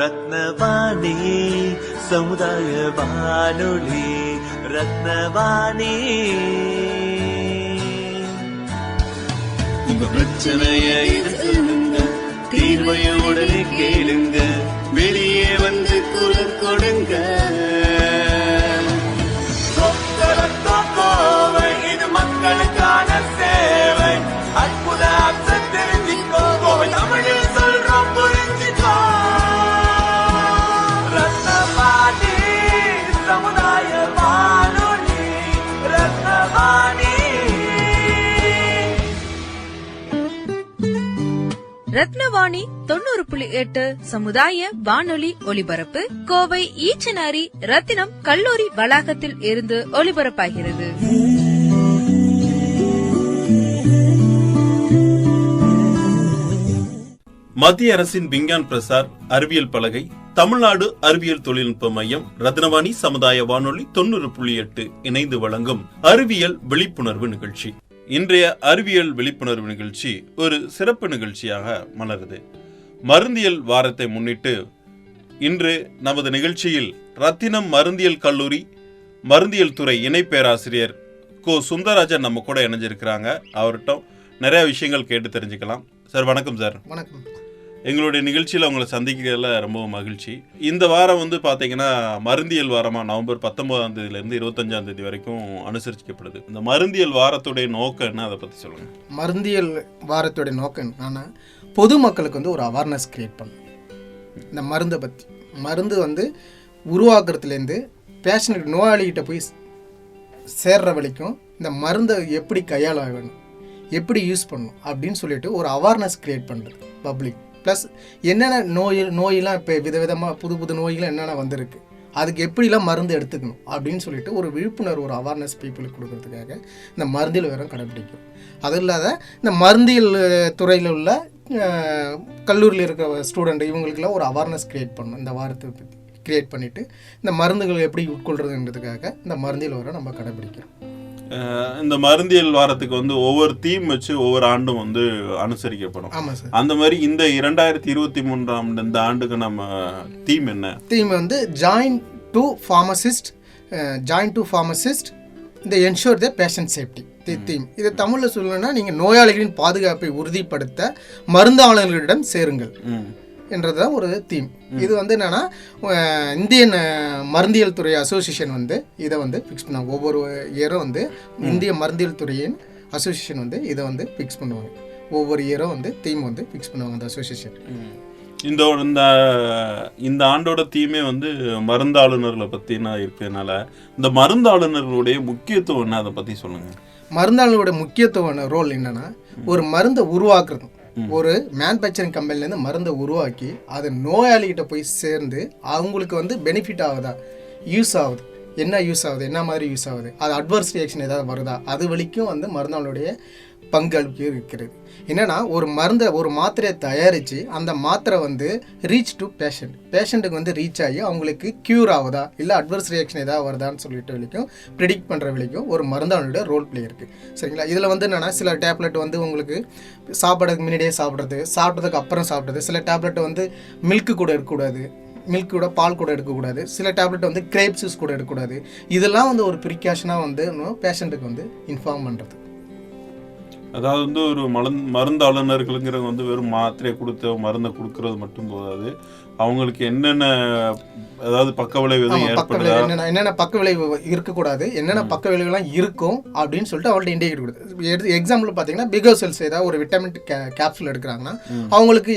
ரத்னவாணி சமுதாய வானொலி. ரத்னவாணி உங்க பிரச்சனைய சொல்லுங்க, தீர்வைய உடனே கேளுங்க, வெளியே வந்து குரல் கொடுங்க. இது மக்களுக்கான சேவை. அற்புத தெரிஞ்சுக்கோ, தமிழில் சொல்றோம் புரிஞ்சுக்கோ. ரத்னவாணி சமுதாய வானொலி. ரத்னவாணி. ரத்னவாணி 90.8 சமுதாய வானொலி ஒலிபரப்பு கோவை ஈச்சனாரி ரத்தினம் கல்லூரி வளாகத்தில் இருந்து ஒலிபரப்பாகிறது. மத்திய அரசின் விஞ்ஞான் பிரசார் அறிவியல் பலகை, தமிழ்நாடு அறிவியல் தொழில்நுட்ப மையம், ரத்னவாணி சமுதாய வானொலி 90.8 இணைந்து வழங்கும் அறிவியல் விழிப்புணர்வு நிகழ்ச்சி. இன்றைய அறிவியல் விழிப்புணர்வு நிகழ்ச்சி ஒரு சிறப்பு நிகழ்ச்சியாக மலருது. மருந்தியல் வாரத்தை முன்னிட்டு இன்று நமது நிகழ்ச்சியில் ரத்தினம் மருந்தியல் கல்லூரி மருந்தியல் துறை இணை பேராசிரியர் கோ சுந்தரராஜன் நம்ம கூட இணைஞ்சிருக்கிறாங்க. அவர்கிட்ட நிறைய விஷயங்கள் கேட்டு தெரிஞ்சுக்கலாம். சார் வணக்கம். சார் வணக்கம். எங்களுடைய நிகழ்ச்சியில் உங்களை சந்திக்கிறதுல ரொம்ப மகிழ்ச்சி. இந்த வாரம் வந்து பார்த்தீங்கன்னா மருந்தியல் வாரமாக நவம்பர் 19ஆம் தேதியிலேருந்து 25ஆம் தேதி வரைக்கும் அனுசரிக்கப்படுது. இந்த மருந்தியல் வாரத்துடைய நோக்கம் என்ன, அதை பற்றி சொல்லுங்கள். மருந்தியல் வாரத்துடைய நோக்கம் என்னன்னா, பொதுமக்களுக்கு வந்து ஒரு அவேர்னஸ் கிரியேட் பண்ணும். இந்த மருந்தை பற்றி, மருந்து வந்து உருவாக்குறதுலேருந்து பேஷண்ட் நோயாளிகிட்ட போய் சேர்ற வரைக்கும் இந்த மருந்தை எப்படி கையாள வேணும், எப்படி யூஸ் பண்ணணும் அப்படின்னு சொல்லிட்டு ஒரு அவேர்னஸ் கிரியேட் பண்ணுறது பப்ளிக். ப்ளஸ் என்னென்ன நோயெல்லாம் இப்போ விதவிதமாக புது நோய்கள் என்னென்ன வந்திருக்கு, அதுக்கு எப்படிலாம் மருந்து எடுத்துக்கணும் அப்படின்னு சொல்லிட்டு ஒரு விழிப்புணர்வு, ஒரு அவேர்னஸ் பீப்புளுக்கு கொடுக்கறதுக்காக இந்த மருந்தியல் வாரம் கடைப்பிடிக்கும். அது இல்லாத இந்த மருந்தியல் துறையில் உள்ள கல்லூரியில் இருக்கிற ஸ்டூடெண்ட் இவங்களுக்கெல்லாம் ஒரு அவேர்னஸ் கிரியேட் பண்ணணும். இந்த வாரத்தை பற்றி கிரியேட் பண்ணிவிட்டு இந்த மருந்துகள் எப்படி உட்கொள்றதுன்றதுக்காக இந்த மருந்தியல் வாரம் நம்ம கடைப்பிடிக்கிறோம். இந்த மருந்தியல் வாரத்துக்கு வந்து ஒவ்வொரு தீம் வச்சு ஒவ்வொரு ஆண்டும் வந்து அனுசரிக்கப்படும். ஆமாம் சார். அந்த மாதிரி இந்த 2023ஆம் இந்த ஆண்டுக்கு நம்ம தீம் என்ன? தீம் வந்து ஜாயின் டு ஃபார்மசிஸ்ட் இந்த ensure the patient safety theme. இது தமிழில் சொல்லணும்னா, நீங்கள் நோயாளிகளின் பாதுகாப்பை உறுதிப்படுத்த மருந்தாளர்களிடம் சேருங்கள் என்றதுதான் ஒரு தீம். இது வந்து என்னன்னா, இந்தியன் மருந்தியல் துறை அசோசியேஷன் வந்து இதை வந்து ஃபிக்ஸ் பண்ணுவாங்க. ஒவ்வொரு இயரும் வந்து இந்திய மருந்தியல் துறையின் அசோசியேஷன் வந்து இதை வந்து ஃபிக்ஸ் பண்ணுவாங்க. ஒவ்வொரு இயரும் வந்து தீம் வந்து ஃபிக்ஸ் பண்ணுவாங்க அந்த அசோசியேஷன். இந்த ஆண்டோட தீமே வந்து மருந்தாளுநர்களை பற்றினா இருக்கிறதுனால இந்த மருந்தாளுநர்களுடைய முக்கியத்துவம் என்ன, அதை பற்றி சொல்லுங்கள். மருந்தாளுநரோட முக்கியத்துவம் ரோல் என்னன்னா, ஒரு மருந்தை உருவாக்குறது. ஒரு மேனுஃபேக்சரிங் கம்பெனிலேருந்து மருந்தை உருவாக்கி அது நோயாளிகிட்ட போய் சேர்ந்து அவங்களுக்கு வந்து பெனிஃபிட் ஆகுதா, யூஸ் ஆகுது, என்ன யூஸ் ஆகுது, என்ன மாதிரி யூஸ் ஆகுது, அது அட்வர்ஸ் ரியாக்ஷன் ஏதாவது வருதா, அது வரைக்கும் வந்து மருந்தாளுடைய பங்களிப்பு இருக்கிறது. என்னென்னா, ஒரு மாத்திரையை தயாரித்து அந்த மாத்திரை வந்து ரீச் டு பேஷண்ட்டுக்கு வந்து ரீச் ஆகி அவங்களுக்கு க்யூர் ஆகுதா, இல்லை அட்வர்ஸ் ரியாக்ஷன் ஏதாவது வருதான்னு சொல்லிட்டு வரைக்கும் ப்ரிடிக்ட் பண்ணுற வரைக்கும் ஒரு மருந்தாளுடைய ரோல் பிளே இருக்குது. சரிங்களா? இதில் வந்து என்னென்னா, சில டேப்லெட் வந்து உங்களுக்கு சாப்பிட்றதுக்கு முன்னாடியே சாப்பிட்றதுக்கு அப்புறம் சாப்பிட்றது. சில டேப்லெட் வந்து மில்க்கு கூட இருக்கக்கூடாது, மில்க் கூட பால் கூட எடுக்கக்கூடாது. சில டேப்லெட் வந்து கிரேப் ஜூஸ் கூட எடுக்கக்கூடாது. இதெல்லாம் வந்து ஒரு ப்ரிகாஷனாக வந்து பேஷண்ட்டுக்கு வந்து இன்ஃபார்ம் பண்ணுறது. அதாவது வந்து ஒரு மருந்தாளுநர்களுங்கிறவங்க வந்து வெறும் மாத்திரையை கொடுத்து மருந்தை கொடுக்கறது மட்டும் போதாது, அவங்களுக்கு என்னென்ன அதாவது பக்க விளைவு என்னென்ன பக்க விளைவு இருக்கக்கூடாது, என்னென்ன பக்க விளைவுலாம் இருக்கும் அப்படின்னு சொல்லிட்டு அவங்கள்ட்ட இண்டிகேட் கொடுத்து. எக்ஸாம்பிள் பார்த்தீங்கன்னா, பிகோசெல்ஸ் ஏதாவது ஒரு விட்டமின் கேப்சூல் எடுக்கிறாங்கன்னா அவங்களுக்கு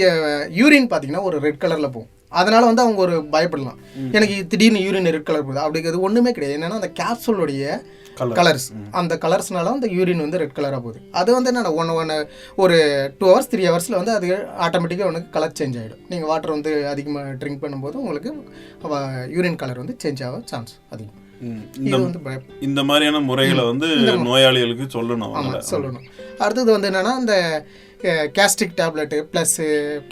யூரின் பார்த்தீங்கன்னா ஒரு ரெட் கலரில் போகும். அதனால வந்து அவங்க ஒரு பயப்படலாம், எனக்கு திடீர்னு யூரின் ரெட் கலர் போகுது. அப்படிங்கிறது ஒன்றுமே கிடையாது. என்னென்னா, அந்த கேப்சூலுடைய கலர்ஸ், அந்த கலர்ஸ்னால அந்த யூரின் வந்து ரெட் கலராக போகுது. அது வந்து என்னென்ன ஒரு 2 hours 3 hours வந்து அது ஆட்டோமேட்டிக்காக உனக்கு கலர் சேஞ்ச் ஆகிடும். நீங்கள் வாட்டர் வந்து அதிகமாக ட்ரிங்க் பண்ணும்போது உங்களுக்கு யூரின் கலர் வந்து சேஞ்ச் ஆக சான்ஸ் அதிகம். இந்த மாதிரியான முறைகளை வந்து நோயாளிகளுக்கு சொல்லணும். அடுத்தது வந்து என்னென்னா, இந்த gastric tablet plus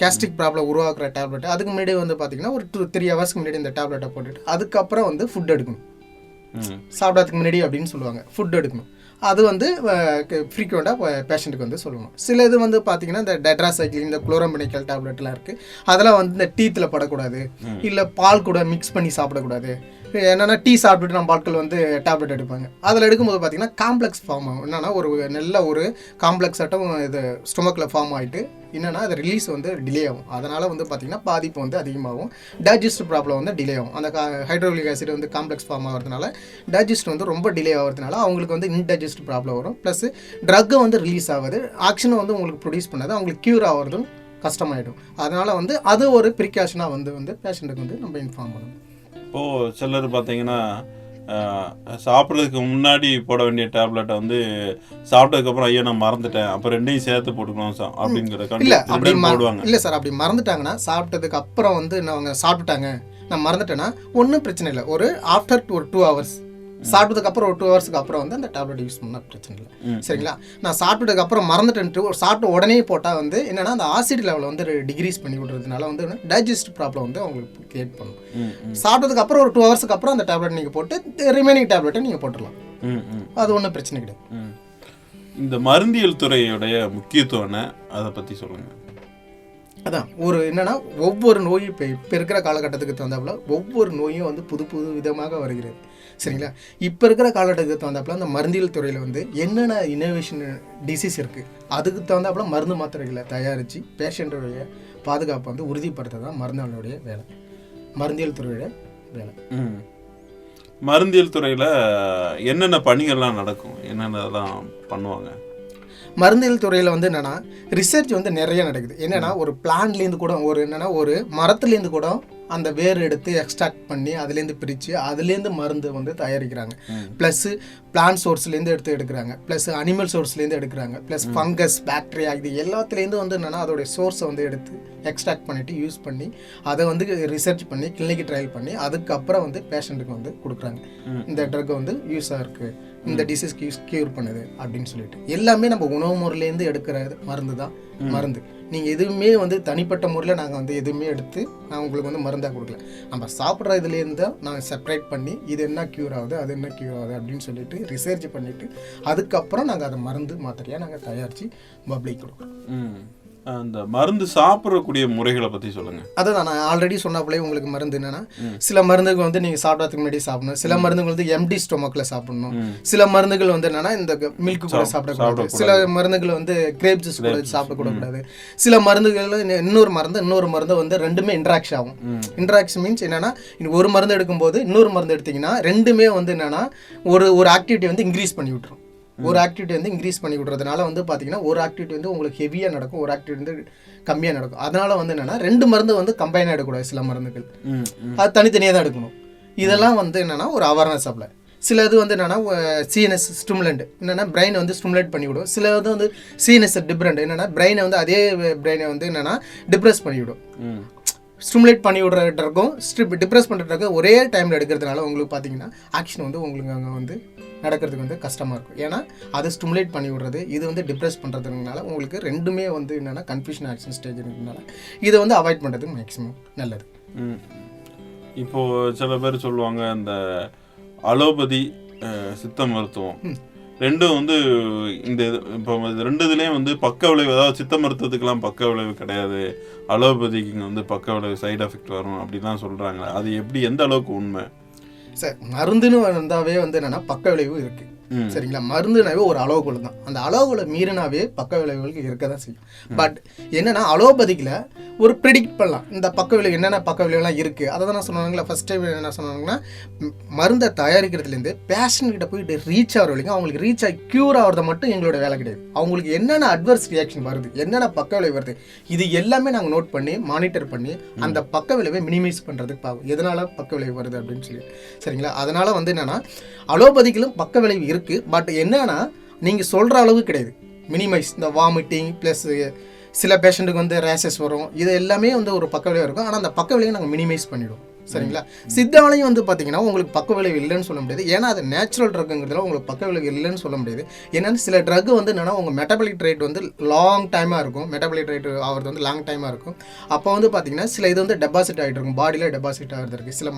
gastric problem உருவாக்குற டேப்லெட்டு அதுக்கு முன்னாடி வந்து பார்த்திங்கன்னா ஒரு 3 hours முன்னாடி இந்த டேப்லெட்டை போட்டுட்டு அதுக்கப்புறம் வந்து ஃபுட் எடுக்கணும். சாப்பிட்றதுக்கு முன்னாடி அப்படின்னு சொல்லுவாங்க, ஃபுட் எடுக்கணும். அது வந்து ஃப்ரீக்வெண்ட்டாக பேஷண்ட்டுக்கு வந்து சொல்லணும். சில இது வந்து பார்த்தீங்கன்னா இந்த டெட்ராசைக்ளின், இந்த குளோரம்பெனிக்கல் டேப்லெட்லாம் இருக்குது. அதெல்லாம் வந்து இந்த டீத்தில் படக்கூடாது, இல்லை பால் கூட மிக்ஸ் பண்ணி சாப்பிடக்கூடாது. என்னென்னா டீ சாப்பிட்டுட்டு நம்ம ஆட்கள் வந்து டேப்லெட் எடுப்பாங்க. அதில் எடுக்கும்போது பார்த்தீங்கன்னா காம்ப்ளெக்ஸ் ஃபார்ம் ஆகும். என்னென்னா நல்ல ஒரு காம்ப்ளெக்ஸ் ஆட்டம் இது ஸ்டொமக்கில் ஃபார்ம் ஆகிட்டு என்னென்னா அது ரிலீஸ் வந்து டிலே ஆகும். அதனால் வந்து பார்த்திங்கன்னா பாதிப்பு வந்து அதிகமாகும். டைஜஸ்ட் ப்ராப்ளம் வந்து டிலே ஆகும். அந்த ஹைட்ரோக்ளிக் ஆசிட் வந்து காம்ப்ளெக்ஸ் ஃபார்ம் ஆகிறதுனால டைஜஸ்ட் வந்து ரொம்ப டிலே ஆகிறதுனால அவங்களுக்கு வந்து இன்டைஜஸ்ட் ப்ராப்ளம் வரும். ப்ளஸ் ட்ரக்கு வந்து ரிலீஸ் ஆகுது, ஆக்ஷனை வந்து உங்களுக்கு ப்ரொடியூஸ் பண்ணாது, அவங்களுக்கு க்யூர் ஆகிறதும் கஷ்டமாயிடும். அதனால் வந்து அது ஒரு ப்ரிகாஷனாக வந்து பேஷண்ட்டுக்கு வந்து நம்ம இன்ஃபார்ம் பண்ணணும். இப்போது சிலர் பார்த்தீங்கன்னா சாப்பிட்றதுக்கு முன்னாடி போட வேண்டிய டேப்லெட்டை வந்து சாப்பிட்டதுக்கப்புறம் ஐயோ நான் மறந்துட்டேன், அப்போ ரெண்டையும் சேர்த்து போட்டுக்கணும் அப்படிங்கிற போடுவாங்க. இல்லை சார், அப்படி மறந்துட்டாங்கன்னா சாப்பிட்டதுக்கு அப்புறம் வந்து அவங்க சாப்பிட்டுட்டாங்க நான் மறந்துட்டேன்னா ஒன்றும் பிரச்சனை இல்லை. ஒரு ஆஃப்டர் ஒரு 2 hours சாப்பிட்டதுக்கு அப்புறம் ஒரு 2 hours அப்புறம் வந்து அந்த டேப்லெட் யூஸ் பண்ணால் பிரச்சனை இல்லை. சரிங்களா? நான் சாப்பிட்டதுக்கு அப்புறம் மறந்துட்டேன்ட்டு சாப்பிட்ட உடனே போட்டால் வந்து என்னன்னா அந்த ஆசிட் லெவலை வந்து டிகிரீஸ் பண்ணி விடுறதுனால வந்து டைஜஸ்ட் ப்ராப்ளம் வந்து அவங்களுக்கு கிரியேட் பண்ணும். சாப்பிட்டதுக்கு அப்புறம் ஒரு 2 hours அப்புறம் அந்த டேப்லெட் நீங்கள் போட்டு ரிமைனிங் டேப்லெட்டை நீங்கள் போட்டுடலாம். அது ஒன்றும் பிரச்சனை கிடையாது. இந்த மருந்தியல் துறையுடைய முக்கியத்துவம் அதை பற்றி சொல்லுங்கள். அதான் ஒரு என்னன்னா ஒவ்வொரு நோயும் இப்போ இருக்கிற காலகட்டத்துக்கு தகுந்தாப்புல ஒவ்வொரு நோயும் வந்து புது விதமாக வருகிறது. சரிங்களா? இப்போ இருக்கிற காலகட்டத்துக்கு தகுந்தாப்புல அந்த மருந்தியல் துறையில் வந்து என்னென்ன இன்னோவேஷன் டிசீஸ் இருக்குது அதுக்கு தகுந்தாப்புல மருந்து மாத்திரைகளை தயாரித்து பேஷண்ட்டுடைய பாதுகாப்பை வந்து உறுதிப்படுத்த தான் மருந்தாளுடைய வேலை, மருந்தியல் துறையோட வேலை. மருந்தியல் துறையில் என்னென்ன பணிகள்லாம் நடக்கும், என்னென்னலாம் பண்ணுவாங்க? மருந்தியல் துறையில் வந்து என்னென்னா ரிசர்ச் வந்து நிறைய நடக்குது. என்னென்னா ஒரு பிளான்லேருந்து கூட ஒரு மரத்துலேருந்து கூட அந்த வேர் எடுத்து எக்ஸ்ட்ராக்ட் பண்ணி அதுலேருந்து பிரித்து அதுலேருந்து மருந்து வந்து தயாரிக்கிறாங்க. ப்ளஸ்ஸு பிளான்ட் சோர்ஸ்லேருந்து எடுக்கிறாங்க, ப்ளஸ் அனிமல் சோர்ஸ்லேருந்து எடுக்கிறாங்க, ப்ளஸ் ஃபங்கஸ், பாக்டீரியா, இது எல்லாத்துலேருந்து வந்து என்னென்னா அதோடைய சோர்ஸை வந்து எடுத்து எக்ஸ்ட்ராக்ட் பண்ணிவிட்டு யூஸ் பண்ணி அதை வந்து ரிசர்ச் பண்ணி கிளினிக் ட்ரையல் பண்ணி அதுக்கப்புறம் வந்து பேஷண்ட்டுக்கு வந்து கொடுக்குறாங்க. இந்த ட்ரக் வந்து யூஸாக இருக்குது, இந்த டிசீஸ்க்கு க்யூர் பண்ணுது அப்படின்னு சொல்லிட்டு எல்லாமே நம்ம உணவு முறையிலேருந்து எடுக்கிற மருந்து தான் மருந்து. நீங்கள் எதுவுமே வந்து தனிப்பட்ட முறையில் நாங்கள் வந்து எதுவுமே எடுத்து நான் உங்களுக்கு வந்து மருந்தாக கொடுக்கல. நம்ம சாப்பிட்ற இதுலேருந்து தான் நாங்கள் செப்பரேட் பண்ணி இது என்ன க்யூர் ஆகுது அது என்ன க்யூர் ஆகுது அப்படின்னு சொல்லிட்டு ரிசர்ச் பண்ணிவிட்டு அதுக்கப்புறம் நாங்கள் அதை மருந்து மாத்திரையாக நாங்கள் தயாரித்து பப்ளிக் கொடுக்குறோம். அந்த மருந்து சாப்பிடக்கூடிய முறைகளை பற்றி சொல்லுங்கள். அதுதான் நான் ஆல்ரெடி சொன்னப்பலே உங்களுக்கு மருந்து என்னென்னா சில மருந்துகள் வந்து நீங்கள் சாப்பிட்றதுக்கு முன்னாடி சாப்பிடணும், சில மருந்துகள் வந்து எம்டி ஸ்டொமக்கில் சாப்பிடணும், சில மருந்துகள் வந்து என்னென்னா இந்த மில்க் கூட சாப்பிடக்கூடாது, சில மருந்துகள் வந்து கிரேப் ஜூஸ் கூட சாப்பிடக்கூடாது, சில மருந்துகள் இன்னொரு மருந்து வந்து ரெண்டுமே இன்ட்ராக்ஷன் ஆகும். இன்ட்ராக்ஷன் மீன்ஸ் என்னென்னா ஒரு மருந்து எடுக்கும்போது இன்னொரு மருந்து எடுத்திங்கன்னா ரெண்டுமே வந்து என்னென்னா ஒரு ஆக்டிவிட்டி வந்து இன்க்ரீஸ் பண்ணி விட்டுரும். ஒரு ஆக்டிவிட்டி வந்து இன்க்ரீஸ் பண்ணி விடுறதுனால வந்து பார்த்தீங்கன்னா ஒரு ஆக்டிவிட்டி வந்து உங்களுக்கு ஹெவியாக நடக்கும், ஒரு ஆக்டிவிட்டி வந்து கம்மியாக நடக்கும். அதனால வந்து என்னென்னா 2 மருந்து வந்து கம்பைனாக எடுக்கக்கூடாது. சில மருந்துகள் அது தனித்தனியாக தான் எடுக்கணும். இதெல்லாம் வந்து என்னென்னா ஒரு அவேர்னஸ் அப்ளை. சில இது வந்து என்னென்னா சிஎன்எஸ் ஸ்டிமுலண்ட் என்னென்னா பிரெயினை வந்து ஸ்டிமுலேட் பண்ணிவிடும். சில இது வந்து சிஎன்எஸ் டிஃப்ரெண்ட் என்னென்னா பிரெயினை வந்து அதே பிரெயினை வந்து என்னென்னா டிப்ரெஸ் பண்ணிவிடும். ஸ்டிமுலேட் பண்ணி விடுற ட்ரக்கும் டிப்ரெஸ் பண்ணுற ட்ரக்கும் ஒரே டைமில் எடுக்கிறதுனால உங்களுக்கு பார்த்தீங்கன்னா ஆக்ஷன் வந்து உங்களுக்கு அங்கே வந்து நடக்கிறதுக்கு வந்து கஷ்டமாக இருக்கும். ஏன்னா அதை ஸ்டிமுலேட் பண்ணி விடுறது, இது வந்து டிப்ரெஸ் பண்ணுறதுனால உங்களுக்கு ரெண்டுமே வந்து என்னென்னா கன்ஃபியூஷன் ஆக்ஷன் ஸ்டேஜ் இருக்கிறதுனால இதை வந்து அவாய்ட் பண்ணுறதுக்கு மேக்ஸிமம் நல்லது. இப்போது சில பேர் சொல்லுவாங்க இந்த அலோபதி சித்த மருத்துவம் ரெண்டும் வந்து இந்த இப்போ 2 இதுலேயும் வந்து பக்க விளைவு, அதாவது சித்த மருத்துவத்துக்கெல்லாம் பக்க விளைவு கிடையாது, அலோபதிக்கு வந்து பக்க விளைவு சைடு எஃபெக்ட் வரும் அப்படிலாம் சொல்கிறாங்க. அது எப்படி, எந்த அளவுக்கு உண்மை? சார் மருந்துன்னு வந்தாவே வந்து என்னென்னா பக்க விளைவு இருக்குது. சரிங்களா? மருந்துனாவே ஒரு அளவுக்குள்ள தான், அந்த அளவுக்குள்ள மீறினாவே பக்க விளைவுகளுக்கு இருக்க தான் செய்யும். பட் என்னென்னா அலோபதிக்கில் ஒரு ப்ரிடிக்ட் பண்ணலாம் இந்த பக்க விளைவு என்னென்ன பக்க விளைவுலாம் இருக்குது. அதை தான் நான் சொன்னாங்களா ஃபஸ்ட் டைம் என்ன சொன்னாங்கன்னா மருந்தை தயாரிக்கிறதுலேருந்து பேஷண்ட்கிட்ட போயிட்டு ரீச் ஆகிற வரைக்கும் அவங்களுக்கு ரீச் ஆகி க்யூர் ஆகிறத மட்டும் எங்களோட வேலை கிடையாது. அவங்களுக்கு என்னென்ன அட்வர்ஸ் ரியாக்ஷன் வருது, என்னென்ன பக்க விளைவு வருது, இது எல்லாமே நாங்கள் நோட் பண்ணி மானிட்டர் பண்ணி அந்த பக்க விளைவை மினிமைஸ் பண்ணுறதுக்கு பார்க்கும் எதனால் பக்க விளைவு வருது அப்படின்னு சொல்லி. சரிங்களா? அதனால் வந்து என்னென்னா அலோபதிக்கிலும் பக்க விளைவு இருக்குது. பட் என்னன்னா நீங்கள் சொல்கிற அளவு கிடையாது. மினிமைஸ் இந்த வாமிட்டிங் ப்ளஸ் சில பேஷண்ட்டுக்கு வந்து ரேஷஸ் வரும், இது எல்லாமே வந்து ஒரு பக்க விளைவு இருக்கும். ஆனால் அந்த பக்க விளைவை நாங்கள் மினிமைஸ் பண்ணிவிடுவோம். சரிங்களா. சித்தாவிலையும் வந்து பார்த்தீங்கன்னா உங்களுக்கு பக்க விளைவு இல்லைன்னு சொல்ல முடியாது. ஏன்னா அது நேச்சுரல் ட்ரக்குங்கிறதுல உங்களுக்கு பக்க விளைவு இல்லைன்னு சொல்ல முடியாது. ஏன்னா சில ட்ரக் வந்து என்னன்னா உங்கள் மெட்டபாலிக் ரேட் வந்து லாங் டைமாக இருக்கும். மெட்டபாலிக் ரேட் ஆகிறது வந்து லாங் டைமாக இருக்கும். அப்போ வந்து பார்த்தீங்கன்னா சில இது வந்து டெபாசிட் ஆகிட்டு இருக்கும், பாடியில் டெபாசிட் ஆகிறது இருக்குது. சில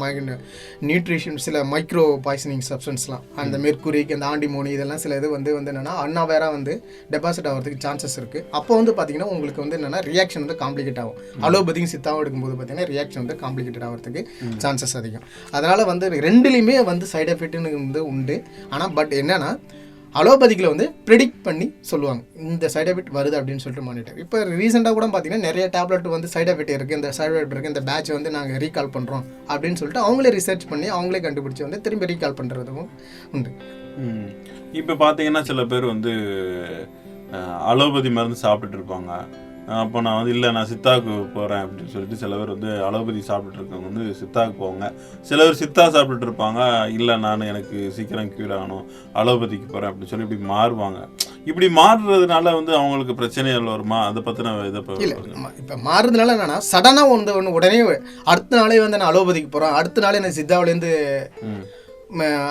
நியூட்ரிஷன், சில மைக்ரோ பாய்சனிங் சப்ஸ்டன்ஸ்லாம், அந்த மெர்க்குரிக், அந்த ஆண்டிமோனி, இதெல்லாம் சில இது வந்து என்னென்னா அன்அவேராக வந்து டெபாசிட் ஆகிறதுக்கு சான்சஸ் இருக்குது. அப்போ வந்து பார்த்தீங்கன்னா உங்களுக்கு வந்து என்னென்னா ரியாக்ஷன் வந்து காம்ப்ளிகேட் ஆகும். அலோபதியும் சித்தாவும் எடுக்கும்போது பார்த்தீங்கன்னா ரியாக்ஷன் வந்து காம்ப்ளிகேட்டட் ஆகிறதுக்கு சான்சஸ் அதிகம். அதனால் வந்து ரெண்டுலேயுமே வந்து சைடு எஃபெக்ட்னு வந்து உண்டு. ஆனால் பட் என்னென்னா அலோபதிக்கில் வந்து ப்ரெடிக்ட் பண்ணி சொல்லுவாங்க இந்த சைடு எஃபெக்ட் வருது அப்படின்னு சொல்லிட்டு மானிட்டர். இப்போ ரீசெண்டாக கூட பார்த்தீங்கன்னா நிறைய டேப்லெட் வந்து சைடு எஃபெக்ட் இருக்குது, இந்த சைடு எஃபெக்ட் இருக்குது, இந்த பேட்ச் வந்து நாங்கள் ரீகால் பண்ணுறோம் அப்படின்னு சொல்லிட்டு அவங்களே ரிசர்ச் பண்ணி அவங்களே கண்டுபிடிச்சி வந்து திரும்பி ரீகால் பண்ணுறதும் உண்டு. இப்போ பார்த்தீங்கன்னா சில பேர் வந்து அலோபதி மருந்து சாப்பிட்டுட்டு இருப்பாங்க. அப்போ நான் வந்து இல்லை நான் சித்தாவுக்கு போகிறேன் அப்படின்னு சொல்லிட்டு சில பேர் வந்து அலோபதி சாப்பிட்டுட்டு இருக்கவங்க வந்து சித்தாவுக்கு போவாங்க. சில பேர் சித்தா சாப்பிட்டுட்டு இருப்பாங்க, இல்லை நான் எனக்கு சீக்கிரம் க்யூர் ஆகணும் அலோபதிக்கு போகிறேன் அப்படின்னு சொல்லி இப்படி மாறுவாங்க. இப்படி மாறுறதுனால வந்து அவங்களுக்கு பிரச்சனைகள் வருமா? அதை பற்றின இதை இல்லை. இப்போ மாறுறதுனால என்னன்னா சடனாக ஒன்று உடனே அடுத்த நாளே வந்து நான் அலோபதிக்கு போகிறேன், அடுத்த நாளே நான் சித்தாவிலேருந்து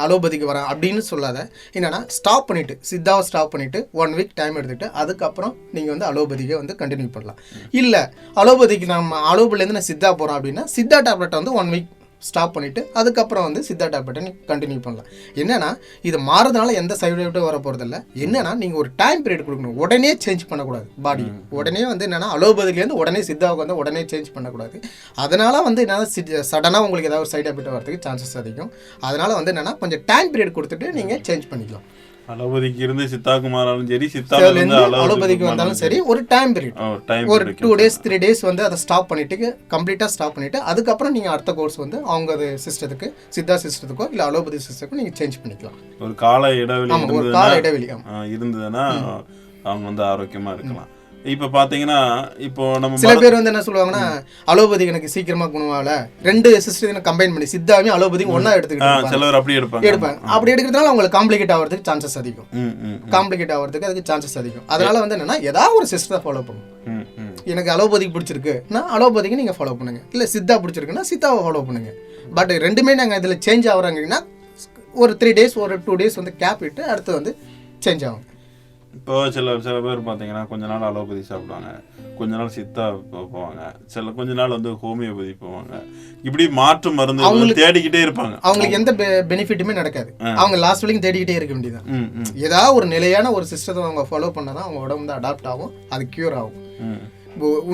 அலோபதிக்கு வரேன் அப்படின்னு சொல்லாத. என்னன்னா ஸ்டாப் பண்ணிவிட்டு சித்தாவை ஸ்டாப் பண்ணிவிட்டு 1 வீக் டைம் எடுத்துகிட்டு அதுக்கப்புறம் நீங்கள் வந்து அலோபதிக்கை வந்து கண்டினியூ பண்ணலாம். இல்லை அலோபதிக்கு நம்ம அலோபதிலேருந்து நான் சித்தா போகிறோம் அப்படின்னா சித்தா டேப்லெட்டை வந்து 1 வீக் ஸ்டாப் பண்ணிவிட்டு அதுக்கப்புறம் வந்து சித்தா டேப்லெட்டை நீங்கள் கண்டினியூ பண்ணலாம். என்னென்னா இது மாறுறதுனால எந்த சைடு எஃபெக்ட்டும் வர போகிறதில்ல. என்னென்னா நீங்கள் ஒரு டைம் பீரியட் கொடுக்கணும், உடனே சேஞ்ச் பண்ணக்கூடாது பாடி. உடனே வந்து என்னென்னா அலோபதிலேருந்து உடனே சித்தாவுக்கு வந்து உடனே சேஞ்ச் பண்ணக்கூடாது. அதனால் வந்து என்னென்னா சடனாக உங்களுக்கு ஏதாவது ஒரு சைடு எஃபெக்ட் வரதுக்கு சான்சஸ் அதிகம். அதனால் வந்து என்னென்னா கொஞ்சம் டைம் பீரியட் கொடுத்துட்டு நீங்கள் சேஞ்ச் பண்ணிக்கலாம். அலோபதிக்கு இருந்து சித்தாக்கு மாறாலும் சரி, சித்தாவிலிருந்து அலோபதிக்கு வந்தாலும் சரி, ஒரு டைம் பீரியட் ஒரு 2 days 3 days வந்து அதை ஸ்டாப் பண்ணிட்டு கம்ப்ளீட்டாக ஸ்டாப் பண்ணிட்டு அதுக்கப்புறம் நீங்கள் அடுத்த கோர்ஸ் வந்து அவங்க அது சிஸ்டத்துக்கு சித்தா சிஸ்டத்துக்கோ இல்லை அலோபதி சிஸ்டத்துக்கோ நீங்கள் சேஞ்ச் பண்ணிக்கலாம். ஒரு கால இடைவெளி இருந்ததுன்னா அவங்க வந்து ஆரோக்கியமாக இருக்கலாம். இப்போ பார்த்தீங்கன்னா இப்போ நம்ம சில பேர் வந்து என்ன சொல்லுவாங்கன்னா அலோபதி எனக்கு சீக்கிரமா குணமாகல, 2 சிஸ்டத்தையும் கம்பைன் பண்ணி சித்தாவையும் அலோபதியும் ஒன்னா எடுத்துக்கிட்டு சிலர் அப்படி எடுப்பாங்க. அப்படி எடுக்கிறதுனால அவங்களுக்கு காம்ப்ளிகேட் ஆகிறதுக்கு சான்சஸ் அதிகம். காம்ப்ளிகேட் ஆகிறதுக்கு அதுக்கு சான்சஸ் அதிகம். அதனால வந்து என்னன்னா ஏதாவது ஒரு சிஸ்டத்தை ஃபாலோ பண்ணும். எனக்கு அலோபதிக்கு பிடிச்சிருக்கு நான் அலோபதிக்கு நீங்க ஃபாலோ பண்ணுங்க, இல்ல சித்தா பிடிச்சிருக்குன்னா சித்தாவை ஃபாலோ பண்ணுங்க. பட் ரெண்டுமே நாங்கள் இதில் சேஞ்ச் ஆகுறாங்கன்னா ஒரு 3 days ஒரு 2 days வந்து கேப் விட்டு அடுத்து வந்து சேஞ்ச் ஆகும். இப்போ சில பேர் பார்த்தீங்கன்னா கொஞ்ச நாள் அலோபதி சாப்பிடுவாங்க, கொஞ்ச நாள் சித்தா போவாங்க, கொஞ்ச நாள் வந்து ஹோமியோபதி போவாங்க. இப்படி மாற்று மருந்து அவங்களுக்கு தேடிக்கிட்டே இருப்பாங்க. அவங்களுக்கு எந்த பெனிஃபிட்டுமே நடக்காது. அவங்க லாஸ்ட் வரைக்கும் தேடிக்கிட்டே இருக்க வேண்டியதான். ஏதாவது ஒரு நிலையான ஒரு சிஸ்டத்தை அவங்க ஃபாலோ பண்ணாதான் அவங்க உடம்பு வந்து அடாப்ட் ஆகும், அது கியூர் ஆகும்.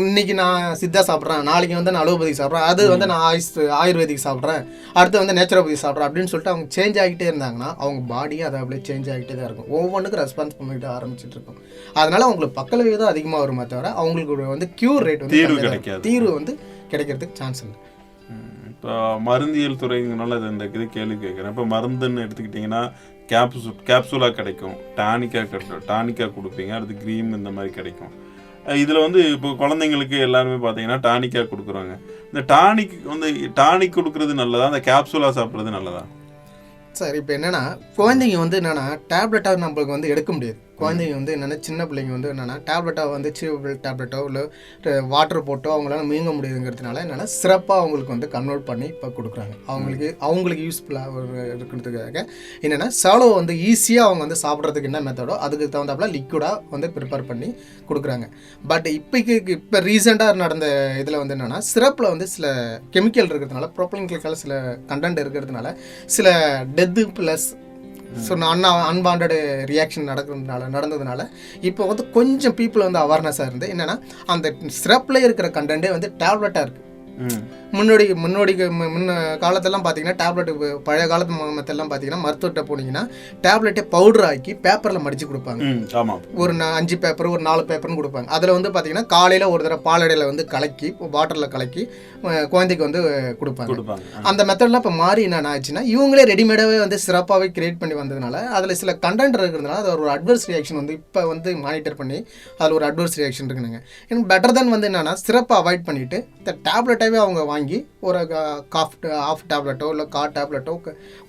இன்னைக்கு நான் சித்தா சாப்பிட்றேன், நாளைக்கு வந்து நான் அலோபதிக்கு சாப்பிட்றேன், அது வந்து நான் ஆயுர்வேதிக்கு சாப்பிட்றேன், அடுத்து வந்து நேச்சுரோபதி சாப்பிட்றேன் அப்படின்னு சொல்லிட்டு அவங்க சேஞ்ச் ஆகிட்டே இருந்தாங்கன்னா அவங்க பாடியும் அதை அப்படியே சேஞ்ச் ஆகிட்டே தான் இருக்கும். ஒவ்வொன்றுக்கும் ரெஸ்பான்ஸ் பண்ணிட்டு ஆரம்பிச்சுட்டு இருக்கும். அதனால அவங்களுக்கு பக்கவிளைவு தான் அதிகமாக வருமே தவிர அவங்களுக்கு வந்து கியூர் ரேட் வந்து தீர்வு வந்து கிடைக்கிறதுக்கு சான்ஸ் இல்லை. இப்போ மருந்தியல் துறைங்கனால இந்த இது கேள்வி கேட்குறேன். இப்போ மருந்துன்னு எடுத்துக்கிட்டிங்கன்னா கேப்சூலாக கிடைக்கும், டானிக்காக கொடுப்பீங்க, அடுத்து க்ரீம் இந்த மாதிரி கிடைக்கும். இதில் வந்து இப்போ குழந்தைங்களுக்கு எல்லாருமே பார்த்தீங்கன்னா டானிக்காக கொடுக்குறாங்க. இந்த டானிக் கொடுக்குறது நல்லதா, அந்த கேப்சூலாக சாப்பிட்றது நல்லதா? சார் இப்போ என்னென்னா குழந்தைங்க வந்து என்னென்னா டேப்லெட்டாக நம்மளுக்கு வந்து எடுக்க முடியாது. குழந்தைங்க வந்து என்னென்னா சின்ன பிள்ளைங்க வந்து என்னென்னா டேப்லெட்டாக வந்து சிவபிள் டேப்லெட்டோ இல்லை வாட்டர் போட்டோ அவங்களால மீங்க முடியுதுங்கிறதுனால என்னென்னா சிறப்பாக அவங்களுக்கு வந்து கன்வெர்ட் பண்ணி இப்போ கொடுக்குறாங்க. அவங்களுக்கு யூஸ்ஃபுல்லாக இருக்கிறதுக்காக என்னென்னா சாலோ வந்து ஈஸியாக அவங்க வந்து சாப்பிட்றதுக்கு என்ன மெத்தடோ அதுக்கு தகுந்தாப்புல லிக்விடாக வந்து ப்ரிப்பேர் பண்ணி கொடுக்குறாங்க. பட் இப்போ ரீசெண்டாக நடந்த இதில் வந்து என்னென்னா சிறப்பில் வந்து சில கெமிக்கல் இருக்கிறதுனால ப்ரோப்பலின் கிளிக்கல் சில கண்டென்ட் இருக்கிறதுனால சில death plus so unwanted reaction நடந்ததுனால இப்போ வந்து கொஞ்சம் பீப்புள் வந்து அவேர்னஸாக இருந்து என்னென்னா அந்த சிரப்பில் இருக்கிற கண்டென்ட்டே வந்து டேப்லெட்டாக இருக்குது. முன்னாடி முன்ன காலத்தெல்லாம் பார்த்தீங்கன்னா டேப்லெட் பழைய காலத்து மெத்தெல்லாம் பார்த்தீங்கன்னா மருத்துவர்கிட்ட போனீங்கன்னா டேப்லெட்டை பவுடர் ஆக்கி பேப்பரில் மடித்து கொடுப்பாங்க. ஒரு 5 பேப்பர் ஒரு 4 பேப்பர்னு கொடுப்பாங்க. அதில் வந்து பார்த்தீங்கன்னா காலையில் ஒரு தடவை பாலடையில் வந்து கலக்கி வாட்டரில் கலக்கி குழந்தைக்கு வந்து கொடுப்பாங்க. அந்த மெத்தட்லாம் இப்போ மாறி என்ன ஆச்சுன்னா இவங்களே ரெடிமேடாகவே வந்து சிறப்பாகவே கிரியேட் பண்ணி வந்ததுனால அதில் சில கண்டென்ட் இருக்கிறதுனால அது ஒரு அட்வர்ஸ் ரியாக்ஷன் வந்து இப்போ வந்து மானிட்டர் பண்ணி அதில் ஒரு அட்வர்ஸ் ரியாக்ஷன் இருக்குதுங்க. எனக்கு பெட்டர் தென் வந்து என்னென்னா சிறப்பாக அவாய்ட் பண்ணிவிட்டு இந்த டேப்லெட்டாகவே அவங்க வாங்கி ஒரு ஆஃப் டேப்லெட்டோ இல்லை டேப்லெட்டோ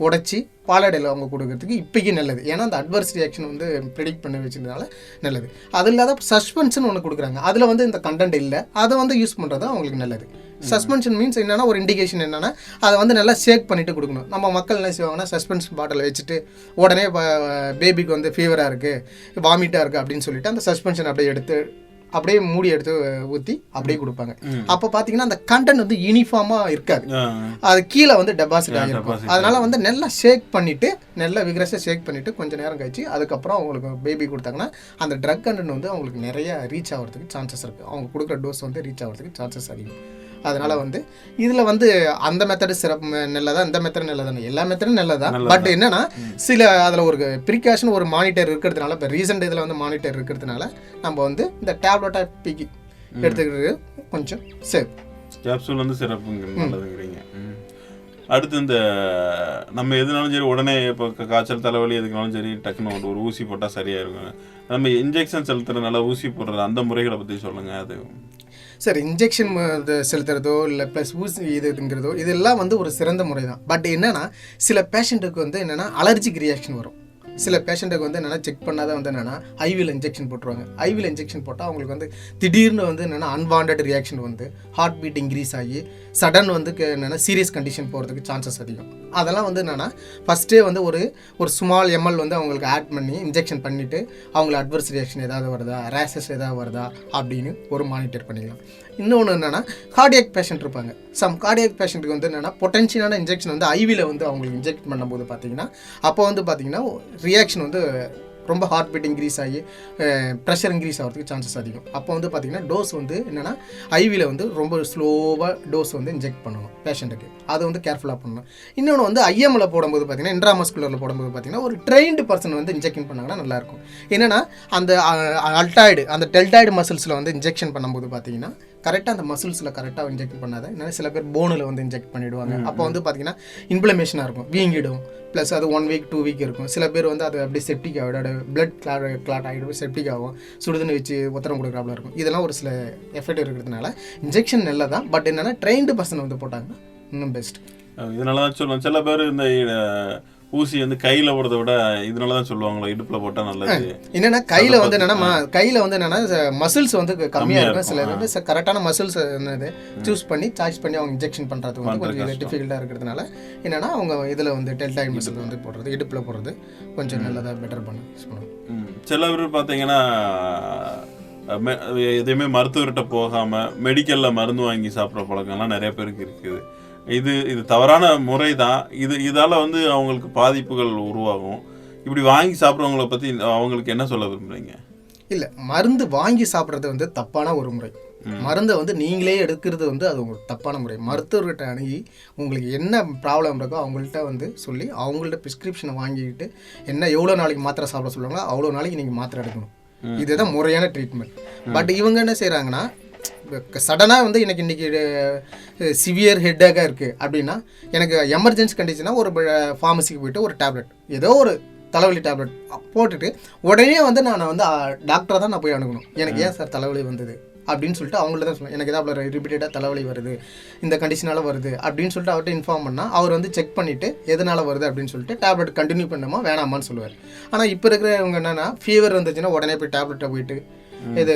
உடைச்சி பாலாடையில் அவங்க கொடுக்கறதுக்கு இப்போக்கி நல்லது. ஏன்னா அந்த அட்வர்ஸ் ரியாக்ஷன் வந்து ப்ரெடிக்ட் பண்ணி வச்சதுனால நல்லது. அது இல்லாத சஸ்பென்ஷன் ஒன்று கொடுக்குறாங்க, அதில் வந்து இந்த கண்டென்ட் இல்லை, அதை வந்து யூஸ் பண்ணுறது அவங்களுக்கு நல்லது. சஸ்பென்ஷன் மீன்ஸ் என்னன்னா ஒரு இண்டிகேஷன் என்னன்னா அதை வந்து நல்லா ஷேக் பண்ணிட்டு கொடுக்கணும். நம்ம மக்கள் என்ன செய்வாங்கன்னா சஸ்பென்ஷன் பாட்டில் வச்சுட்டு உடனே பேபிக்கு வந்து ஃபீவராக இருக்குது வாமிட்டாக இருக்குது அப்படின்னு சொல்லிட்டு அந்த சஸ்பென்ஷன் அப்படியே மூடி எடுத்து ஊற்றி அப்படியே கொடுப்பாங்க. அப்போ பார்த்தீங்கன்னா அந்த கண்டென்ட் வந்து யூனிஃபார்மாக இருக்காது, அது கீழே வந்து டெபாசிட் ஆகிருக்கும். அதனால வந்து நல்லா ஷேக் பண்ணிவிட்டு நல்லா விக்ரஸாக ஷேக் பண்ணிவிட்டு கொஞ்சம் நேரம் கழிச்சு அதுக்கப்புறம் அவங்களுக்கு பேபி கொடுத்தாங்கன்னா அந்த ட்ரக் கண்டென்ட் வந்து அவங்களுக்கு நிறைய ரீச் ஆகிறதுக்கு சான்சஸ் இருக்குது. அவங்க கொடுக்குற டோஸ் வந்து ரீச் ஆகிறதுக்கு சான்சஸ் அதிகம். அதனால வந்து இதில் வந்து அந்த மெத்தடு சிறப்பு நல்லதா, இந்த மெத்தடு நல்லதானே, எல்லா மெத்தடும் நல்லதான். பட் என்னன்னா சில அதில் ஒரு ப்ரிகாஷன் ஒரு மானிட்டர் இருக்கிறதுனால, இப்போ ரீசெண்ட் இதில் வந்து மானிட்டர் இருக்கிறதுனால நம்ம வந்து இந்த டேப்லெட்டாக பிக்கி எடுத்துக்கிறது கொஞ்சம் சேஃப். கேப்சூல் வந்து சிறப்புங்க, நல்லதுங்கிறீங்க. அடுத்து இந்த நம்ம எதுனாலும் சரி உடனே இப்போ காய்ச்சல் தலைவலி எதுக்குனாலும் சரி டக்குன்னு ஒரு ஊசி போட்டால் சரியாக இருக்கும். நம்ம இன்ஜெக்ஷன் செலுத்துறதுனால ஊசி போடுறது அந்த முறைகளை பற்றி சொல்லுங்கள். அது சார் இன்ஜெக்ஷன் செலுத்துறதோ இல்லை ப்ளஸ் ஊசி இதுங்கிறதோ இதெல்லாம் வந்து ஒரு சிறந்த முறை தான். பட் என்னென்னா சில பேஷண்ட்டுக்கு வந்து என்னென்னா அலர்ஜிக் ரியாக்ஷன் வரும். சில பேஷண்ட்டுக்கு வந்து என்னென்னா செக் பண்ணாதான் வந்து என்னென்னா ஐவியில் இன்ஜெக்ஷன் போட்டுருவாங்க. ஐவியில் இன்ஜெக்ஷன் போட்டால் அவங்களுக்கு வந்து திடீர்னு வந்து என்னென்னா அன்வாண்டட் ரியாக்ஷன் வந்து ஹார்ட் பீட் இன்க்ரீஸ் ஆகி சடன் வந்து என்னென்னா சீரியஸ் கண்டிஷன் போகிறதுக்கு சான்சஸ் அதிகம். அதெல்லாம் வந்து என்னென்னா ஃபஸ்ட்டே வந்து ஒரு ஸ்மால் எம்எல் வந்து அவங்களுக்கு ஆட் பண்ணி இன்ஜெக்ஷன் பண்ணிவிட்டு அவங்களுக்கு அட்வர்ஸ் ரியாக்ஷன் ஏதாவது வருதா, ரேஷஸ் ஏதாவது வருதா அப்படின்னு ஒரு மானிட்டர் பண்ணிக்கலாம். இன்னொன்று என்னென்னா கார்டியாக் பேஷண்ட் இருப்பாங்க. சம் கார்டியாக் பேஷண்ட்டுக்கு வந்து என்னென்னா பொட்டன்ஷியலான இன்ஜெக்ஷன் வந்து ஐவியில் வந்து அவங்களுக்கு இன்ஜெக்ட் பண்ணும்போது பார்த்தீங்கன்னா அப்போ வந்து பார்த்தீங்கன்னா ரியாக்ஷன் வந்து ரொம்ப ஹார்ட் பீட் இன்க்ரீஸ் ஆகி ப்ரெஷர் இன்க்ரீஸ் ஆகிறதுக்கு சான்சஸ் அதிகம். அப்போ வந்து பார்த்திங்கன்னா டோஸ் வந்து என்னென்னா ஐவியில் வந்து ரொம்ப ஸ்லோவாக டோஸ் வந்து இன்ஜெக்ட் பண்ணணும் பேஷண்ட்டுக்கு. அதை வந்து கேர்ஃபுல்லாக பண்ணணும். இன்னொன்று வந்து ஐஎம்மில் போடும்போது பார்த்திங்கன்னா இன்ட்ராமஸ்குலரில் போடும்போது பார்த்திங்கன்னா ஒரு ட்ரெயின்டு பர்சன் வந்து இன்ஜெக்ஷன் பண்ணாங்கன்னா நல்லாயிருக்கும். என்னென்னா அந்த அல்டாய்டு அந்த டெல்டாய்டு மசில்ஸில் வந்து இன்ஜெக்ஷன் பண்ணும்போது பார்த்திங்கன்னா கரெக்டாக அந்த மசில்ஸில் கரெக்டாக இன்ஜெக்ட் பண்ணாத என்னென்னா சில பேர் போனில் வந்து இன்ஜெக்ட் பண்ணிவிடுவாங்க. அப்போ வந்து பார்த்திங்கன்னா இன்ஃப்ளமேஷனாக இருக்கும், வீங்கிடும். ப்ளஸ் அது 1 வீக் 2 வீக் இருக்கும். சில பேர் வந்து அது அப்படியே செப்டிக் ஆகிடும், பிளட் கிளாட் ஆகிடும், செப்டிக் ஆகும், சுடுதண்ணி வச்சு உத்தரம் கொடுக்குறாப்புல இருக்கும். இதெல்லாம் ஒரு சில எஃபெக்ட் இருக்கிறதுனால இன்ஜெக்ஷன் நல்லா தான். பட் என்னென்னா ட்ரெயின்டு பர்சன் வந்து போட்டாங்கன்னா இன்னும் பெஸ்ட். இதனால தான் சொல்லுவேன், சில பேர் இந்த ஊசி வந்து கையில் போடுறத விட இதனால தான் சொல்லுவாங்களா இடுப்பில் போட்டால் நல்லது. என்னென்னா கையில் வந்து என்னென்னா கையில் வந்து என்னென்னா மசில்ஸ் வந்து கம்மியாக இருக்கும். சில வந்து கரெக்டான மசில்ஸ் என்னது சூஸ் பண்ணி சார்ஜ் பண்ணி அவங்க இன்ஜெக்ஷன் பண்ணுறது வந்து கொஞ்சம் டிஃபிகல்ட்டாக இருக்கிறதுனால என்னென்னா அவங்க இதில் வந்து டெல்டாய்டு மசில் வந்து போடுறது இடுப்பில் போடுறது கொஞ்சம் நல்லதாக பெட்டர் பண்ணுவோம். சில பேர் பார்த்தீங்கன்னா எதையுமே மருத்துவர்கிட்ட போகாமல் மெடிக்கலில் மருந்து வாங்கி சாப்பிட்ற பழக்கம்லாம் நிறைய பேருக்கு இருக்குது. இது தவறான முறை தான். இதால் வந்து அவங்களுக்கு பாதிப்புகள் உருவாகும். இப்படி வாங்கி சாப்பிட்றவங்கள பற்றி அவங்களுக்கு என்ன சொல்ல விரும்புகிறீங்க? இல்லை, மருந்து வாங்கி சாப்பிட்றது வந்து தப்பான ஒரு முறை. மருந்தை வந்து நீங்களே எடுக்கிறது வந்து அது ஒரு தப்பான முறை. மருத்துவர்கிட்ட அணுகி உங்களுக்கு என்ன ப்ராப்ளம் இருக்கோ அவங்கள்ட்ட வந்து சொல்லி அவங்கள்ட்ட ப்ரிஸ்கிரிப்ஷனை வாங்கிக்கிட்டு என்ன எவ்வளோ நாளைக்கு மாத்திரை சாப்பிட சொல்லுவாங்களோ அவ்வளோ நாளைக்கு நீங்கள் மாத்திரை எடுக்கணும். இதுதான் முறையான ட்ரீட்மெண்ட். பட் இவங்க என்ன செய்கிறாங்கன்னா சடனாக வந்து எனக்கு இன்றைக்கி சிவியர் ஹெட்டேக்காக இருக்குது அப்படின்னா எனக்கு எமர்ஜென்சி கண்டிஷனாக ஒரு ஃபார்மசிக்கு போய்ட்டு ஒரு டேப்லெட் ஏதோ ஒரு தலைவலி டேப்லெட் போட்டுட்டு உடனே வந்து நான் வந்து டாக்டரை தான் நான் போய் அணுகணும். எனக்கு ஏன் சார் தலைவலி வந்தது அப்படின்னு சொல்லிட்டு அவங்கள்ட்ட தான் சொல்லுவேன். எனக்கு ஏதாவது ரிப்பீட்டடாக தலைவலி வருது, இந்த கண்டிஷனால் வருது அப்படின்னு சொல்லிட்டு அவர்கிட்ட இன்ஃபார்ம் பண்ணால் அவர் வந்து செக் பண்ணிவிட்டு எதனால் வருது அப்படின்னு சொல்லிட்டு டேப்லெட் கண்டினியூ பண்ணணுமா வேணாமான்னு சொல்லுவார். ஆனால் இப்போ இருக்கிறவங்க என்னென்னா ஃபீவர் வந்துச்சுன்னா உடனே போய் டேப்லெட்டை போயிட்டு இது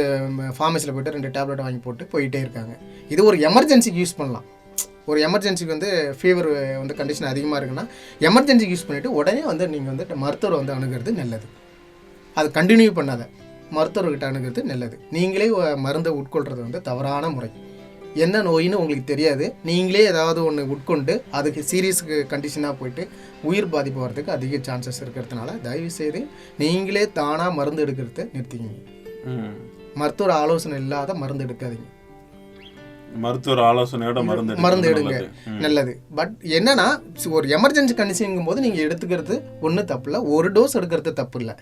ஃபார்மசியில் போய்ட்டு 2 டேப்லெட் வாங்கி போட்டு போயிட்டே இருக்காங்க. இது ஒரு எமர்ஜென்சிக்கு யூஸ் பண்ணலாம். ஒரு எமர்ஜென்சிக்கு வந்து ஃபீவர் வந்து கண்டிஷன் அதிகமாக இருக்குன்னா எமர்ஜென்சிக்கு யூஸ் பண்ணிவிட்டு உடனே வந்து நீங்கள் வந்து மருத்துவரை வந்து அணுகிறது நல்லது. அது கண்டினியூ பண்ணாத மருத்துவர்கிட்ட அணுகிறது நல்லது. நீங்களே மருந்தை உட்கொள்கிறது வந்து தவறான முறை. என்ன நோயின்னு உங்களுக்கு தெரியாது, நீங்களே ஏதாவது ஒன்று உட்கொண்டு அதுக்கு சீரியஸுக்கு கண்டிஷனாக போயிட்டு உயிர் பாதிப்பு வரதுக்கு அதிக சான்சஸ் இருக்கிறதுனால தயவுசெய்து நீங்களே தானாக மருந்து எடுக்கிறது நிறுத்திக்கிங்க. மருத்துவர் ஆலோசனை இல்லாத மருந்து எடுக்காதீங்க. மருத்துவர் ஆலோசனையோட மருந்து எடுங்க, நல்லது. பட் என்னன்னா ஒரு எமர்ஜென்சி கண்டிஷனுங்கும் போது நீங்கள் எடுத்துக்கிறது ஒன்றும் தப்பு இல்லை. ஒரு டோஸ் எடுக்கிறது தப்பு இல்லை.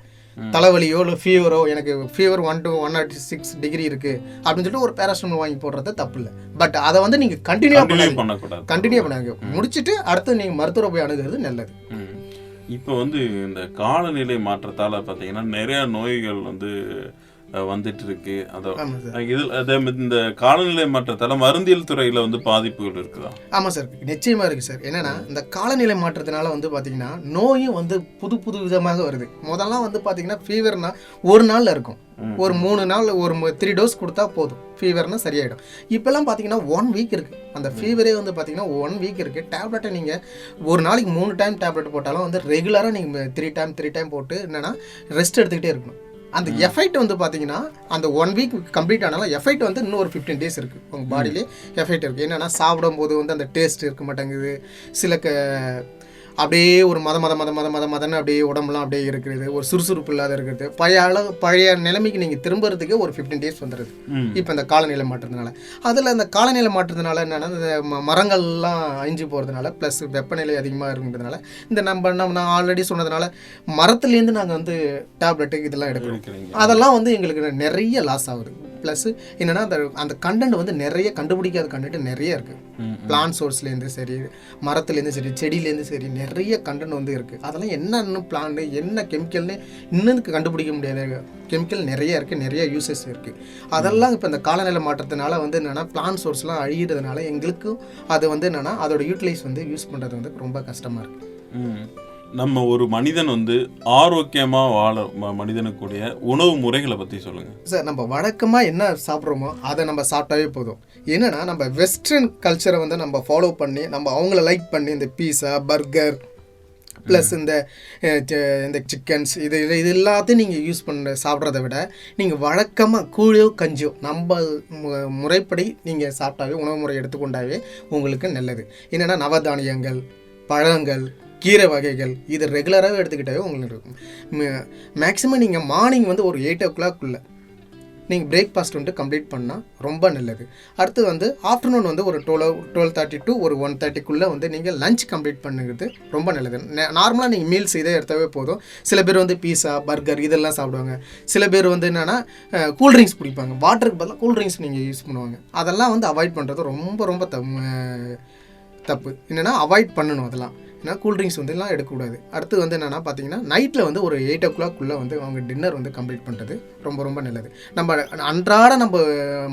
தலைவலியோ இல்லை ஃபீவரோ, எனக்கு ஃபீவர் 1 to 106 டிகிரி இருக்குது அப்படின்னு சொல்லிட்டு ஒரு பேராசிட்டமால் வாங்கி போடுறது தப்பு இல்லை. பட் அதை வந்து நீங்கள் கண்டினியூ பண்ணாங்க முடிச்சுட்டு அடுத்து நீங்கள் மருத்துவரை போய் அணுகிறது நல்லது. இப்போ வந்து இந்த காலநிலை மாற்றத்தால் பார்த்தீங்கன்னா நிறைய நோய்கள் வந்து வந்துட்டு இருக்கு. இந்த காலநிலை மாற்றத்தால மருந்தியல் துறையில வந்து பாதிப்புகள் இருக்குதா? ஆமாம் சார், நிச்சயமா இருக்கு சார். என்னன்னா இந்த காலநிலை மாற்றத்தினால வந்து பார்த்தீங்கன்னா நோயும் வந்து புது விதமாக வருது. முதல்லாம் வந்து பார்த்தீங்கன்னா ஃபீவர்னா ஒரு நாளில் இருக்கும், ஒரு 3 நாள் ஒரு 3 டோஸ் கொடுத்தா போதும் ஃபீவர்னு சரியாயிடும். இப்போல்லாம் பார்த்தீங்கன்னா 1 வீக் இருக்குது. அந்த ஃபீவரே வந்து பார்த்தீங்கன்னா 1 வீக் இருக்குது. டேப்லெட்டை நீங்கள் ஒரு நாளைக்கு 3 டைம் டேப்லெட் போட்டாலும் வந்து ரெகுலராக நீங்கள் 3 டைம் போட்டு என்னென்னா ரெஸ்ட் எடுத்துக்கிட்டே இருக்கணும். அந்த எஃபெக்ட் வந்து பார்த்தீங்கன்னா அந்த 1 வீக் கம்ப்ளீட் ஆனாலும் எஃபெக்ட் வந்து இன்னும் ஒரு 15 days இருக்குது உங்கள் பாடியிலே எஃபெக்ட் இருக்குது. என்னென்னா சாப்பிடும்போது வந்து அந்த டேஸ்ட் இருக்க மாட்டேங்குது, சில அப்படியே ஒரு மதன்னு அப்படியே உடம்புலாம் அப்படியே இருக்கிறது, ஒரு சுறுசுறுப்பு இல்லாத இருக்கிறது, பழைய நிலைமைக்கு நீங்கள் திரும்புறதுக்கு ஒரு 15 days வந்துடுது. இப்போ இந்த காலநிலை மாற்றத்தினால அதில் இந்த காலநிலை மாற்றத்தினால என்னென்னா இந்த மரங்கள்லாம் அழிஞ்சு போகிறதுனால ப்ளஸ் வெப்பநிலை அதிகமாக இருக்கிறதுனால இந்த நான் ஆல்ரெடி சொன்னதுனால மரத்துலேருந்து நாங்கள் வந்து டேப்லெட்டு இதெல்லாம் எடுக்கிறோம். அதெல்லாம் வந்து எங்களுக்கு நிறைய லாஸ் ஆகுது. ப்ளஸ் என்னென்னா அந்த கண்டென்ட் வந்து நிறைய கண்டுபிடிக்காத கண்டென்ட் நிறைய இருக்குது. பிளான்ட் சோர்ஸ்லேருந்து சரி, மரத்துலேருந்து சரி, செடியிலேருந்து சரி நிறைய கண்டென்ட் வந்து இருக்குது. அதெல்லாம் என்னென்ன பிளான்ட் என்ன கெமிக்கல்னு இன்னும் கண்டுபிடிக்க முடியாத கெமிக்கல் நிறைய இருக்குது, நிறைய யூசஸ் இருக்குது. அதெல்லாம் இப்போ இந்த காலநிலை மாற்றத்தினால வந்து என்னென்னா பிளான்ட் சோர்ஸ்லாம் அழிகிறதுனால எங்களுக்கும் அது வந்து என்னென்னா அதோட யூட்டிலைஸ் வந்து யூஸ் பண்ணுறது வந்து ரொம்ப கஷ்டமாக இருக்குது. நம்ம ஒரு மனிதன் வந்து ஆரோக்கியமாக வாழ மனிதனுக்குரிய உணவு முறைகளை பற்றி சொல்லுங்கள் சார். நம்ம வழக்கமாக என்ன சாப்பிட்றோமோ அதை நம்ம சாப்பிட்டாவே போதும். என்னென்னா நம்ம வெஸ்டர்ன் கல்ச்சரை வந்து நம்ம ஃபாலோ பண்ணி நம்ம அவங்கள லைக் பண்ணி இந்த பீஸா, பர்கர் ப்ளஸ் இந்த சிக்கன்ஸ் இது எல்லாத்தையும் நீங்கள் யூஸ் பண்ண சாப்பிட்றத விட நீங்கள் வழக்கமாக கூழோ கஞ்சியோ நம்ம முறைப்படி நீங்கள் சாப்பிட்டாவே, உணவு முறை எடுத்துக்கொண்டாவே உங்களுக்கு நல்லது. என்னென்னா நவதானியங்கள், பழங்கள், கீரை வகைகள் இது ரெகுலராகவே எடுத்துக்கிட்டாவே உங்களுக்கு இருக்கும். மேக்ஸிமம் நீங்கள் மார்னிங் வந்து ஒரு 8 o'clock நீங்கள் பிரேக்ஃபாஸ்ட் வந்து கம்ப்ளீட் பண்ணால் ரொம்ப நல்லது. அடுத்து வந்து ஆஃப்டர்நூன் வந்து ஒரு 12:30 to ஒரு 1:30 வந்து நீங்கள் லஞ்ச் கம்ப்ளீட் பண்ணுறது ரொம்ப நல்லது. நார்மலாக நீங்கள் மீல்ஸ் இதே எடுத்தாவே போதும். சில பேர் வந்து பீஸா, பர்கர் இதெல்லாம் சாப்பிடுவாங்க. சில பேர் வந்து என்னென்னா கூல்ட்ரிங்க்ஸ் குடிப்பாங்க. வாட்டருக்கு பதிலாக கூல்ட்ரிங்க்ஸ் நீங்கள் யூஸ் பண்ணுவாங்க. அதெல்லாம் வந்து அவாய்ட் பண்ணுறது ரொம்ப ரொம்ப தப்பு. என்னென்னா அவாய்ட் பண்ணணும் அதெல்லாம். ஏன்னா கூல்ட்ரிங்க்ஸ் வந்து எல்லாம் எடுக்கக்கூடாது. அடுத்து வந்து என்னென்னா பார்த்தீங்கன்னா நைட்டில் வந்து ஒரு 8 o'clock வந்து அவங்க டின்னர் வந்து கம்ப்ளீட் பண்ணுறது ரொம்ப ரொம்ப நல்லது. நம்ம அன்றாட நம்ம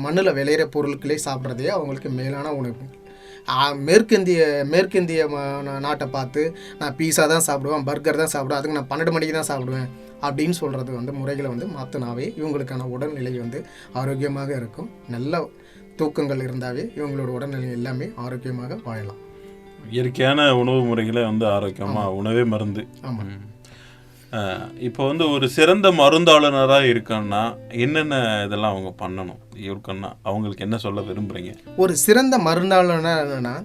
மண்ணில் விளையிற பொருட்களே சாப்பிட்றதே அவங்களுக்கு மேலான உணவு. மேற்கிந்திய நாட்டை பார்த்து நான் பீஸா தான் சாப்பிடுவேன், பர்கர் தான் சாப்பிடுவேன், அதுக்கு நான் 12 மணிக்கு தான் சாப்பிடுவேன் அப்படின்னு சொல்கிறது வந்து முறைகளை வந்து மாற்றினாவே இவங்களுக்கான உடல்நிலை வந்து ஆரோக்கியமாக இருக்கும். நல்ல தூக்கங்கள் இருந்தாவே இவங்களோட உடல்நிலை எல்லாமே ஆரோக்கியமாக வாழலாம். இயற்கையான உணவு முறைகளை வந்து ஆரோக்கியமாக உணவே மருந்து. இப்போ வந்து ஒரு சிறந்த மருந்தாளுநராக இருக்கணும்னா என்னென்ன இதெல்லாம் அவங்க பண்ணணும் இருக்கணும்னா அவங்களுக்கு என்ன சொல்ல விரும்புகிறீங்க? ஒரு சிறந்த மருந்தாளுநர்னா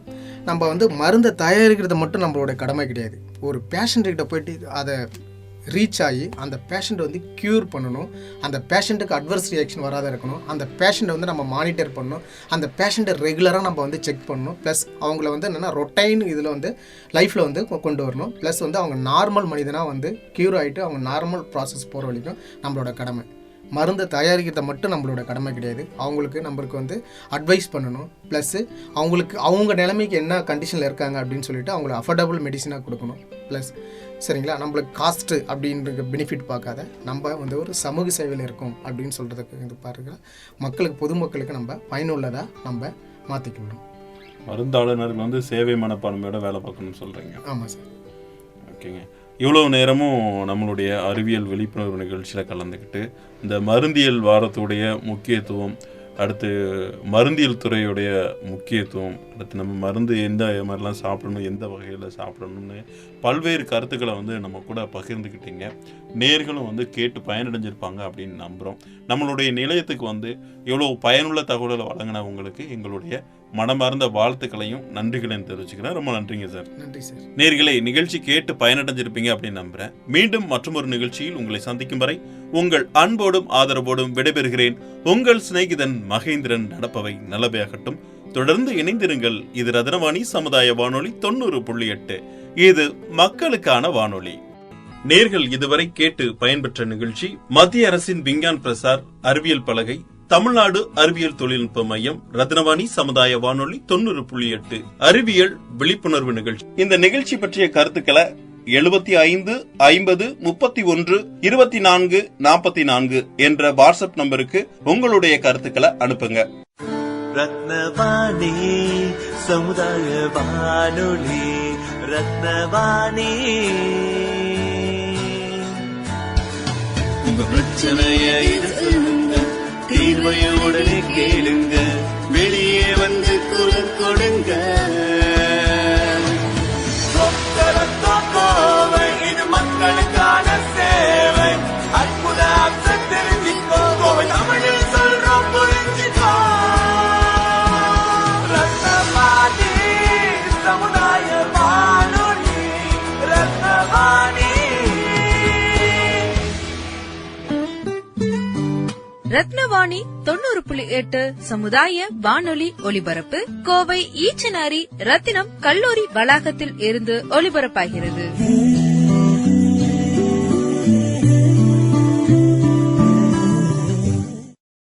நம்ம வந்து மருந்தை தயாரிக்கிறது மட்டும் நம்மளோட கடமை கிடையாது. ஒரு பேஷண்ட்கிட்ட போயிட்டு அதை ரீச் ஆகி அந்த பேஷண்ட்டை வந்து க்யூர் பண்ணணும். அந்த பேஷண்ட்டுக்கு அட்வர்ஸ் ரியாக்ஷன் வராத இருக்கணும். அந்த பேஷண்ட்டை வந்து நம்ம மானிட்டர் பண்ணணும். அந்த பேஷண்ட்டை ரெகுலராக நம்ம வந்து செக் பண்ணணும். ப்ளஸ் அவங்கள வந்து என்னென்னா ரொட்டைன் இதில் வந்து லைஃப்பில் வந்து கொண்டு வரணும். ப்ளஸ் வந்து அவங்க நார்மல் மனிதனாக வந்து க்யூர் ஆகிட்டு அவங்க நார்மல் ப்ராசஸ் போகிற வரைக்கும் நம்மளோட கடமை. மருந்தை தயாரிக்கிறத மட்டும் நம்மளோட கடமை கிடையாது. நம்மளுக்கு வந்து அட்வைஸ் பண்ணணும். ப்ளஸ்ஸு அவங்களுக்கு அவங்க நிலைமைக்கு என்ன கண்டிஷனில் இருக்காங்க அப்படின்னு சொல்லிட்டு அவங்களுக்கு அஃபோர்டபுள் மெடிசனாக கொடுக்கணும். ப்ளஸ் சரிங்களா, நம்மளுக்கு காஸ்ட்டு அப்படின்ற பெனிஃபிட் பார்க்காத நம்ம வந்து ஒரு சமூக சேவையில் இருக்கோம் அப்படின்னு சொல்கிறதுக்கு இது பாருங்கள். பொதுமக்களுக்கு நம்ம பயனுள்ளதாக நம்ம மாற்றிக்கணும். மருந்தாளுநர்கள் வந்து சேவை மனப்பான்மையோட வேலை பார்க்கணும்னு சொல்கிறீங்க? ஆமாம் சார். ஓகேங்க. இவ்வளோ நேரமும் நம்மளுடைய அறிவியல் விழிப்புணர்வு நிகழ்ச்சியில் கலந்துக்கிட்டு இந்த மருந்தியல் வாரத்துடைய முக்கியத்துவம், அடுத்து மருந்தியல் துறையுடைய முக்கியத்துவம், அடுத்து நம்ம மருந்து எந்த மாதிரிலாம் சாப்பிடணும், எந்த வகையில் சாப்பிடணும்னு பல்வேறு கருத்துக்களை வந்து நம்ம கூட பகிர்ந்துக்கிட்டீங்க. நேர்களும் வந்து கேட்டு பயனடைஞ்சிருப்பாங்க அப்படின்னு நம்புகிறோம். நம்மளுடைய நிலையத்துக்கு வந்து எவ்வளோ பயனுள்ள தகவல்களை வழங்கின உங்களுக்கு எங்களுடைய மனமார்ந்த வாழ்த்துக்களையும் நன்றிகளையும் தெரிவிச்சுக்கிறேன். ரொம்ப நன்றிங்க சார். நன்றி சார். நேர்களை நிகழ்ச்சி கேட்டு பயனடைஞ்சிருப்பீங்க அப்படின்னு நம்புகிறேன். மீண்டும் மற்றொரு நிகழ்ச்சியில் உங்களை சந்திக்கும் வரை உங்கள் அன்போடும் ஆதரவோடும் விடைபெறுகிறேன். உங்கள் சிநேகிதன் மகேந்திரன். நடப்பவை நல்லவையாகட்டும். தொடர்ந்து இணைந்திருங்கள். இது ரத்னவாணி சமுதாய வானொலி 90.8. இது மக்களுக்கான வானொலி. நேர்கள் இதுவரை கேட்டு பயன்பெற்ற நிகழ்ச்சி மத்திய அரசின் விஞ்ஞான் பிரசார் அறிவியல் பலகை, தமிழ்நாடு அறிவியல் தொழில்நுட்ப மையம், ரத்னவாணி சமுதாய வானொலி 90.8 அறிவியல் விழிப்புணர்வு நிகழ்ச்சி. இந்த நிகழ்ச்சி பற்றிய கருத்துக்களை 75 50 31 24 44 என்ற வாட்ஸ்அப் நம்பருக்கு உங்களுடைய கருத்துக்களை அனுப்புங்க. ரத்னவாணி சமுதாய வானொலி, ரத்னவாணி. உங்க பிரச்சனைய சொல்லுங்க, தீர்வைய உடனே கேளுங்க, வெளியே வந்து குரல் கொடுங்க. கோவை, இது மக்களுக்கான சேவை. அற்புத அம்சம் தெரிஞ்சுக்கோ, கோவை தமிழில் சொல்றோம் புரிஞ்சுக்கோ. ரத்னவாணி சமுதாய வானொலி, ரத்னவாணி. ரத்னவாணி 90.8 சமுதாய வானொலி ஒலிபரப்பு கோவை ஈச்சனாரி ரத்தினம் கல்லூரி வளாகத்தில் இருந்து ஒலிபரப்பாகிறது.